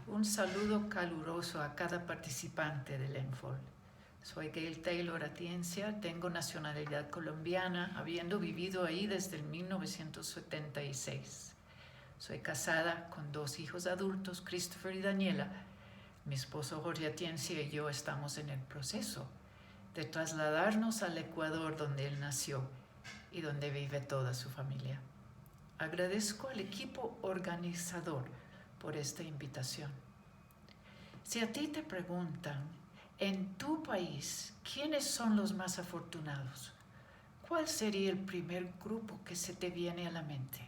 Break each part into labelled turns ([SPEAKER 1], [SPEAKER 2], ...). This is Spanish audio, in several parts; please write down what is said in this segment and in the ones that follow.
[SPEAKER 1] Un saludo caluroso a cada participante del ENFOL. Soy Gail Taylor Atienza, tengo nacionalidad colombiana, habiendo vivido ahí desde el 1976. Soy casada con 2 hijos adultos, Christopher y Daniela. Mi esposo Jorge Atienza y yo estamos en el proceso de trasladarnos al Ecuador, donde él nació y donde vive toda su familia. Agradezco al equipo organizador por esta invitación. Si a ti te preguntan, en tu país, ¿quiénes son los más afortunados? ¿Cuál sería el primer grupo que se te viene a la mente?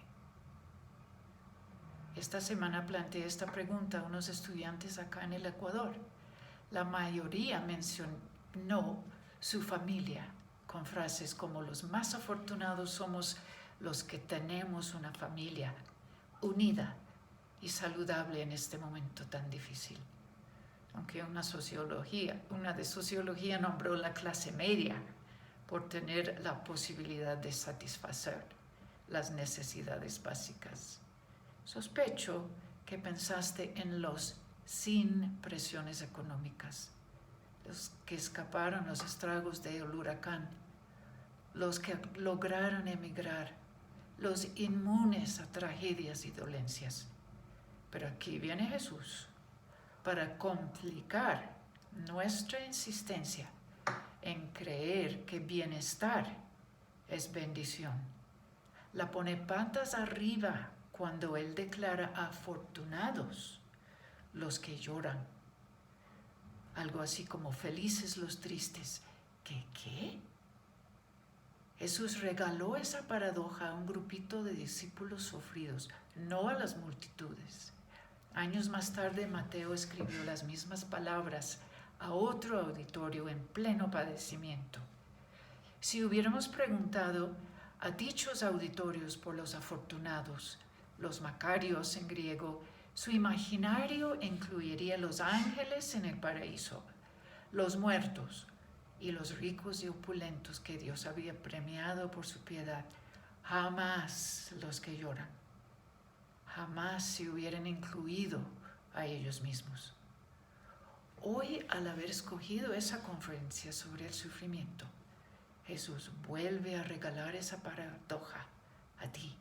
[SPEAKER 1] Esta semana planteé esta pregunta a unos estudiantes acá en el Ecuador. La mayoría mencionó su familia con frases como los más afortunados somos los que tenemos una familia unida y saludable en este momento tan difícil. Aunque una de sociología nombró la clase media por tener la posibilidad de satisfacer las necesidades básicas. Sospecho que pensaste en los sin presiones económicas, los que escaparon los estragos del huracán, los que lograron emigrar, los inmunes a tragedias y dolencias. Pero aquí viene Jesús para complicar nuestra insistencia en creer que bienestar es bendición. La pone patas arriba cuando Él declara afortunados los que lloran. Algo así como felices los tristes. ¿Qué? Jesús regaló esa paradoja a un grupito de discípulos sufridos, no a las multitudes. Años más tarde, Mateo escribió las mismas palabras a otro auditorio en pleno padecimiento. Si hubiéramos preguntado a dichos auditorios por los afortunados, los macarios en griego, su imaginario incluiría los ángeles en el paraíso, los muertos y los ricos y opulentos que Dios había premiado por su piedad, jamás los que lloran. Jamás se hubieran incluido a ellos mismos. Hoy, al haber escogido esa conferencia sobre el sufrimiento, Jesús vuelve a regalar esa paradoja a ti.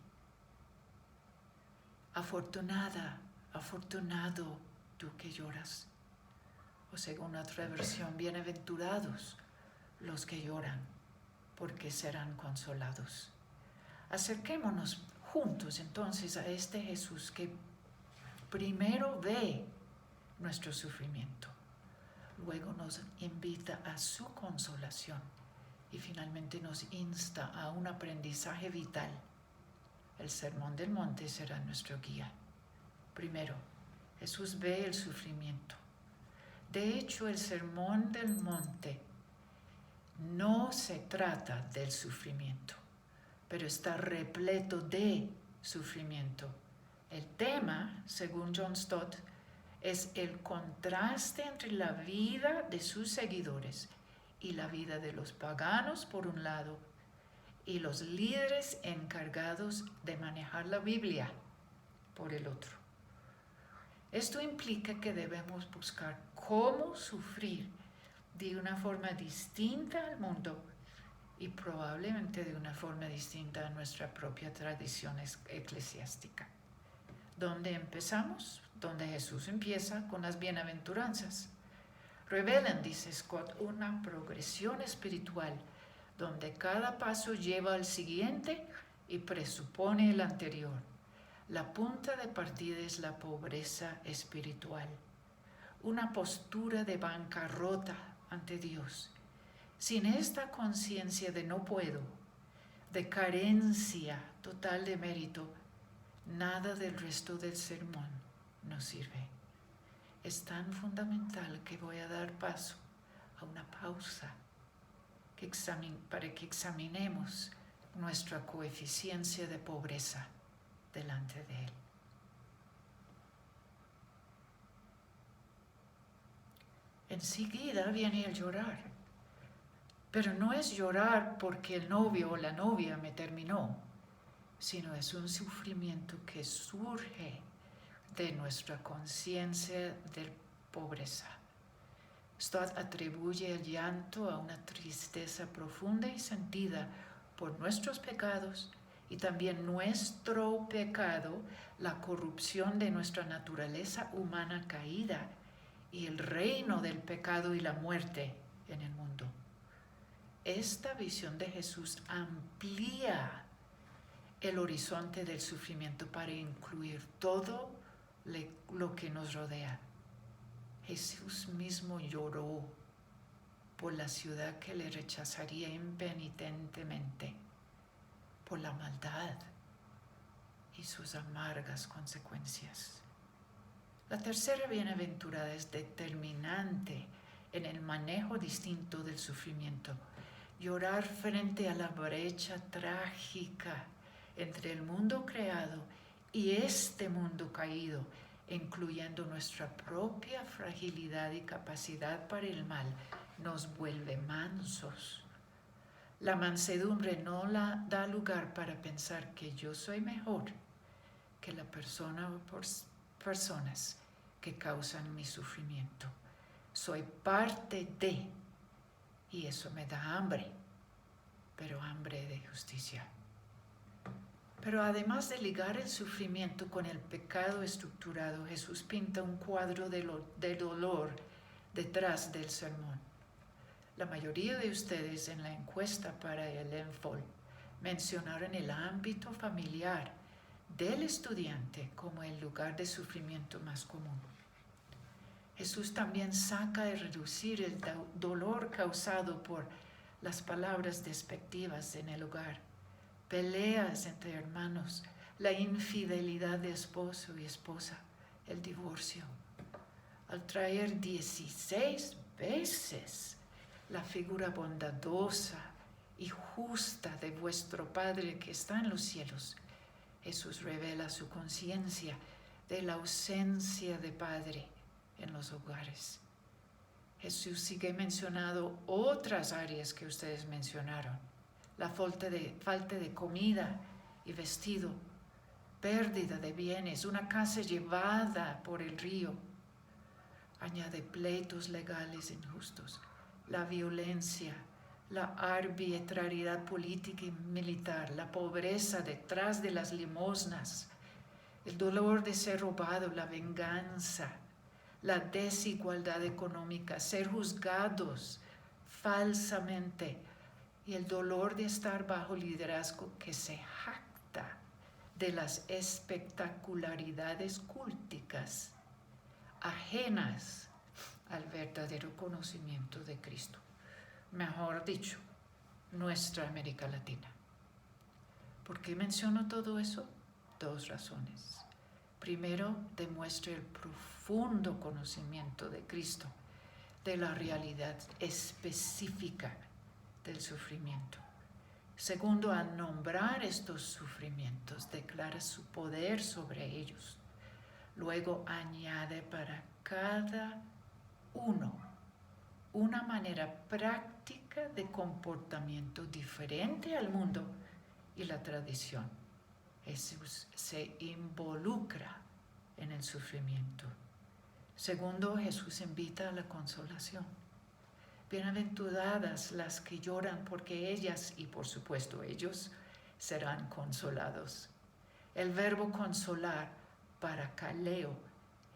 [SPEAKER 1] Afortunada, afortunado tú que lloras. O según otra versión, bienaventurados los que lloran, porque serán consolados. Acerquémonos juntos entonces a este Jesús que primero ve nuestro sufrimiento, luego nos invita a su consolación y finalmente nos insta a un aprendizaje vital. El Sermón del Monte será nuestro guía. Primero, Jesús ve el sufrimiento. De hecho, el Sermón del Monte no se trata del sufrimiento, pero está repleto de sufrimiento. El tema, según John Stott, es el contraste entre la vida de sus seguidores y la vida de los paganos por un lado y los líderes encargados de manejar la Biblia por el otro. Esto implica que debemos buscar cómo sufrir de una forma distinta al mundo y probablemente de una forma distinta a nuestra propia tradición eclesiástica. ¿Dónde empezamos? Donde Jesús empieza con las bienaventuranzas. Revelan, dice Scott, una progresión espiritual donde cada paso lleva al siguiente y presupone el anterior. La punta de partida es la pobreza espiritual, una postura de bancarrota ante Dios. Sin esta conciencia de no puedo, de carencia total de mérito, nada del resto del sermón nos sirve. Es tan fundamental que voy a dar paso a una pausa para que examinemos nuestra coeficiencia de pobreza delante de Él. Enseguida viene el llorar, pero no es llorar porque el novio o la novia me terminó, sino es un sufrimiento que surge de nuestra conciencia de pobreza. Esto atribuye el llanto a una tristeza profunda y sentida por nuestros pecados y también nuestro pecado, la corrupción de nuestra naturaleza humana caída y el reino del pecado y la muerte en el mundo. Esta visión de Jesús amplía el horizonte del sufrimiento para incluir todo lo que nos rodea. Jesús mismo lloró por la ciudad que le rechazaría impenitentemente, por la maldad y sus amargas consecuencias. La tercera bienaventurada es determinante en el manejo distinto del sufrimiento. Llorar frente a la brecha trágica entre el mundo creado y este mundo caído, incluyendo nuestra propia fragilidad y capacidad para el mal, nos vuelve mansos. La mansedumbre no da lugar para pensar que yo soy mejor que la persona o personas que causan mi sufrimiento. Soy parte de, y eso me da hambre, pero hambre de justicia. Pero además de ligar el sufrimiento con el pecado estructurado, Jesús pinta un cuadro de dolor detrás del sermón. La mayoría de ustedes en la encuesta para el ENFOL mencionaron el ámbito familiar del estudiante como el lugar de sufrimiento más común. Jesús también saca de reducir el dolor causado por las palabras despectivas en el hogar, peleas entre hermanos, la infidelidad de esposo y esposa, el divorcio. Al traer 16 veces la figura bondadosa y justa de vuestro Padre que está en los cielos, Jesús revela su conciencia de la ausencia de Padre en los hogares. Jesús sigue mencionando otras áreas que ustedes mencionaron: la falta de comida y vestido, pérdida de bienes, una casa llevada por el río. Añade pleitos legales injustos, la violencia, la arbitrariedad política y militar, la pobreza detrás de las limosnas, el dolor de ser robado, la venganza, la desigualdad económica, ser juzgados falsamente y el dolor de estar bajo liderazgo que se jacta de las espectacularidades culticas ajenas al verdadero conocimiento de Cristo. Mejor dicho, nuestra América Latina. ¿Por qué menciono todo eso? 2 razones. Primero, demuestra el profundo conocimiento de Cristo de la realidad específica del sufrimiento. Segundo, al nombrar estos sufrimientos, declara su poder sobre ellos. Luego añade para cada uno una manera práctica de comportamiento diferente al mundo y la tradición. Jesús se involucra en el sufrimiento. Segundo, Jesús invita a la consolación. Bienaventuradas las que lloran, porque ellas, y por supuesto ellos, serán consolados. El verbo consolar, parakaleo,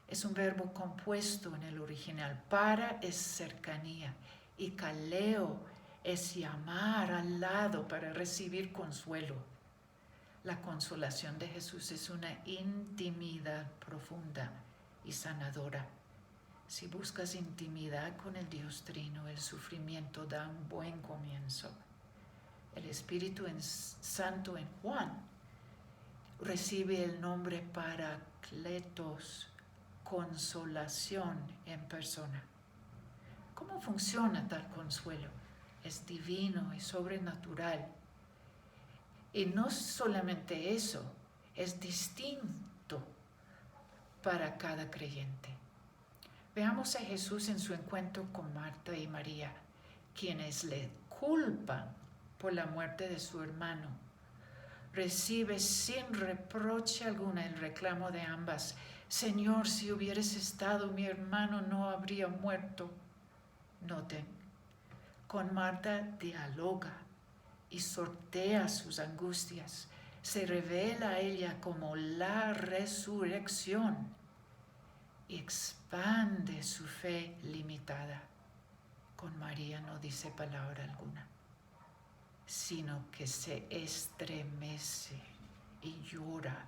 [SPEAKER 1] es un verbo compuesto en el original. Para es cercanía y kaleo es llamar al lado para recibir consuelo. La consolación de Jesús es una intimidad profunda y sanadora. Si buscas intimidad con el Dios Trino, el sufrimiento da un buen comienzo. El Espíritu Santo en Juan recibe el nombre Paracletos, consolación en persona. ¿Cómo funciona tal consuelo? Es divino y sobrenatural. Y no solamente eso, es distinto para cada creyente. Veamos a Jesús en su encuentro con Marta y María, quienes le culpan por la muerte de su hermano. Recibe sin reproche alguna el reclamo de ambas, Señor, si hubieras estado, mi hermano no habría muerto. Noten, con Marta dialoga y sortea sus angustias. Se revela a ella como la resurrección y expande su fe limitada. Con María no dice palabra alguna, sino que se estremece y llora.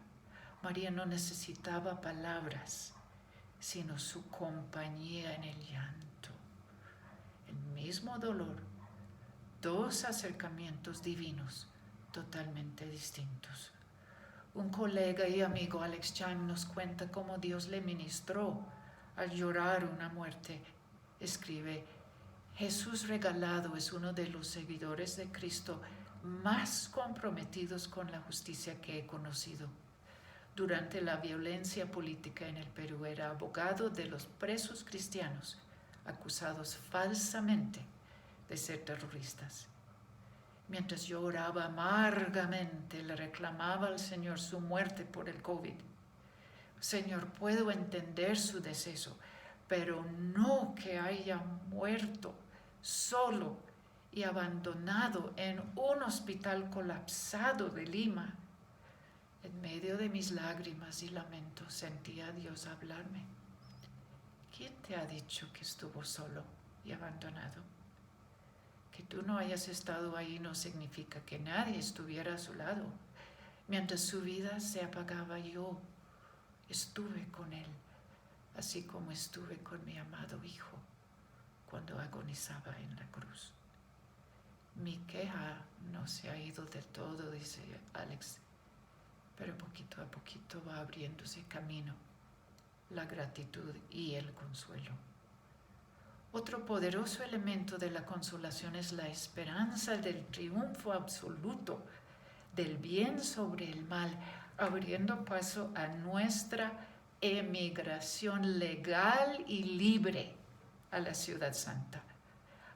[SPEAKER 1] María no necesitaba palabras, sino su compañía en el llanto. El mismo dolor, dos acercamientos divinos totalmente distintos. Un colega y amigo, Alex Chang, nos cuenta cómo Dios le ministró al llorar una muerte. Escribe: Jesús regalado es uno de los seguidores de Cristo más comprometidos con la justicia que he conocido. Durante la violencia política en el Perú era abogado de los presos cristianos acusados falsamente de ser terroristas. Mientras yo oraba amargamente, le reclamaba al Señor su muerte por el COVID. Señor, puedo entender su deceso, pero no que haya muerto solo y abandonado en un hospital colapsado de Lima. En medio de mis lágrimas y lamentos sentía a Dios hablarme. ¿Quién te ha dicho que estuvo solo y abandonado? Que tú no hayas estado ahí no significa que nadie estuviera a su lado. Mientras su vida se apagaba, yo estuve con él, así como estuve con mi amado hijo cuando agonizaba en la cruz. Mi queja no se ha ido del todo, dice Alex, pero poquito a poquito va abriéndose camino la gratitud y el consuelo. Otro poderoso elemento de la consolación es la esperanza del triunfo absoluto del bien sobre el mal, abriendo paso a nuestra emigración legal y libre a la Ciudad Santa.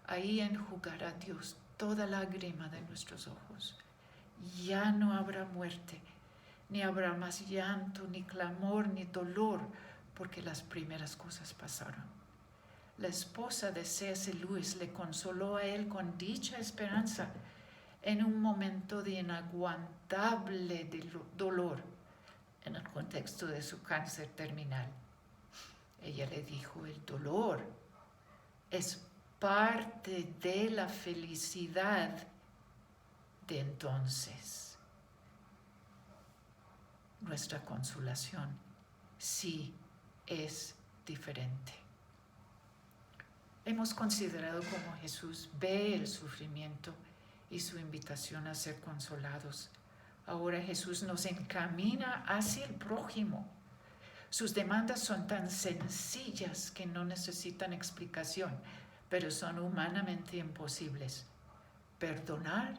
[SPEAKER 1] Ahí enjugará Dios toda lágrima de nuestros ojos. Ya no habrá muerte, ni habrá más llanto, ni clamor, ni dolor, porque las primeras cosas pasaron. La esposa de C.S. Lewis le consoló a él con dicha esperanza en un momento de inaguantable dolor en el contexto de su cáncer terminal. Ella le dijo: el dolor es parte de la felicidad de entonces. Nuestra consolación sí es diferente. Hemos considerado cómo Jesús ve el sufrimiento y su invitación a ser consolados. Ahora Jesús nos encamina hacia el prójimo. Sus demandas son tan sencillas que no necesitan explicación, pero son humanamente imposibles. Perdonar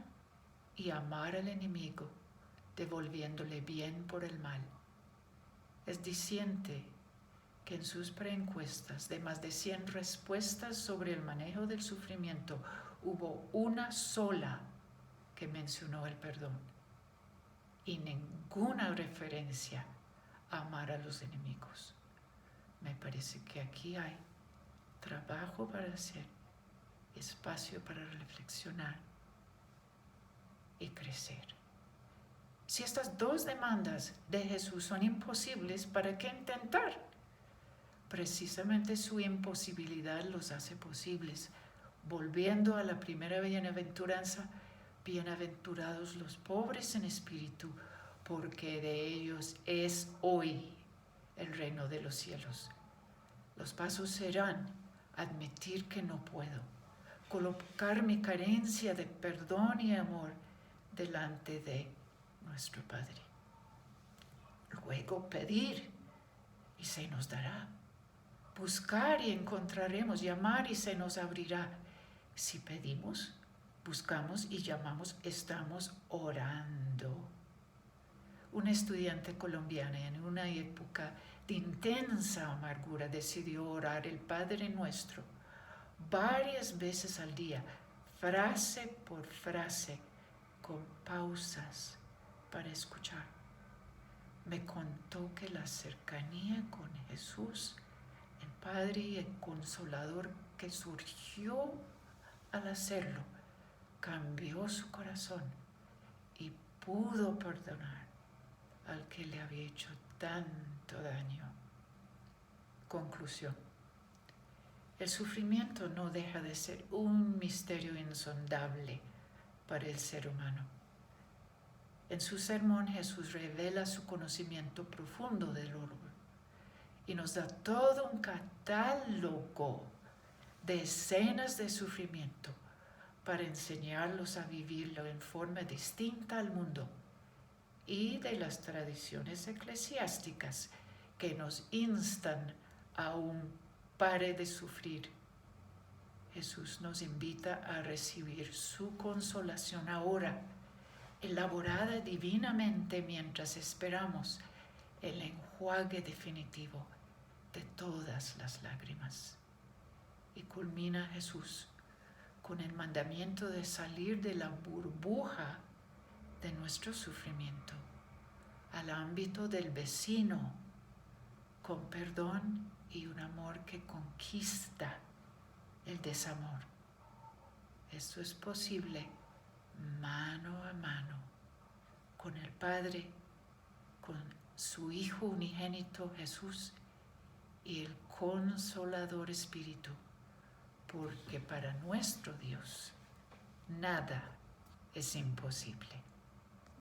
[SPEAKER 1] y amar al enemigo, devolviéndole bien por el mal. Es diciente que en sus preencuestas de más de 100 respuestas sobre el manejo del sufrimiento, hubo una sola que mencionó el perdón y ninguna referencia a amar a los enemigos. Me parece que aquí hay trabajo para hacer, espacio para reflexionar y crecer. Si estas dos demandas de Jesús son imposibles, ¿para qué intentar? Precisamente su imposibilidad los hace posibles. Volviendo a la primera bienaventuranza, bienaventurados los pobres en espíritu, porque de ellos es hoy el reino de los cielos. Los pasos serán admitir que no puedo, colocar mi carencia de perdón y amor delante de nuestro Padre. Luego pedir y se nos dará. Buscar y encontraremos, llamar y se nos abrirá. Si pedimos, buscamos y llamamos, estamos orando. Una estudiante colombiana en una época de intensa amargura decidió orar el Padre Nuestro varias veces al día, frase por frase, con pausas para escuchar. me contó que la cercanía con Jesús, el Padre y el Consolador que surgió al hacerlo, cambió su corazón y pudo perdonar al que le había hecho tanto daño. Conclusión. El sufrimiento no deja de ser un misterio insondable para el ser humano. En su sermón Jesús revela su conocimiento profundo del dolor y nos da todo un catálogo de escenas de sufrimiento para enseñarlos a vivirlo en forma distinta al mundo y de las tradiciones eclesiásticas que nos instan a un pare de sufrir. Jesús nos invita a recibir su consolación ahora, elaborada divinamente mientras esperamos el enjuague definitivo de todas las lágrimas. Y culmina Jesús con el mandamiento de salir de la burbuja de nuestro sufrimiento al ámbito del vecino, con perdón y un amor que conquista el desamor. Esto es posible mano a mano con el Padre, con su Hijo unigénito Jesús y el Consolador Espíritu, porque para nuestro Dios nada es imposible.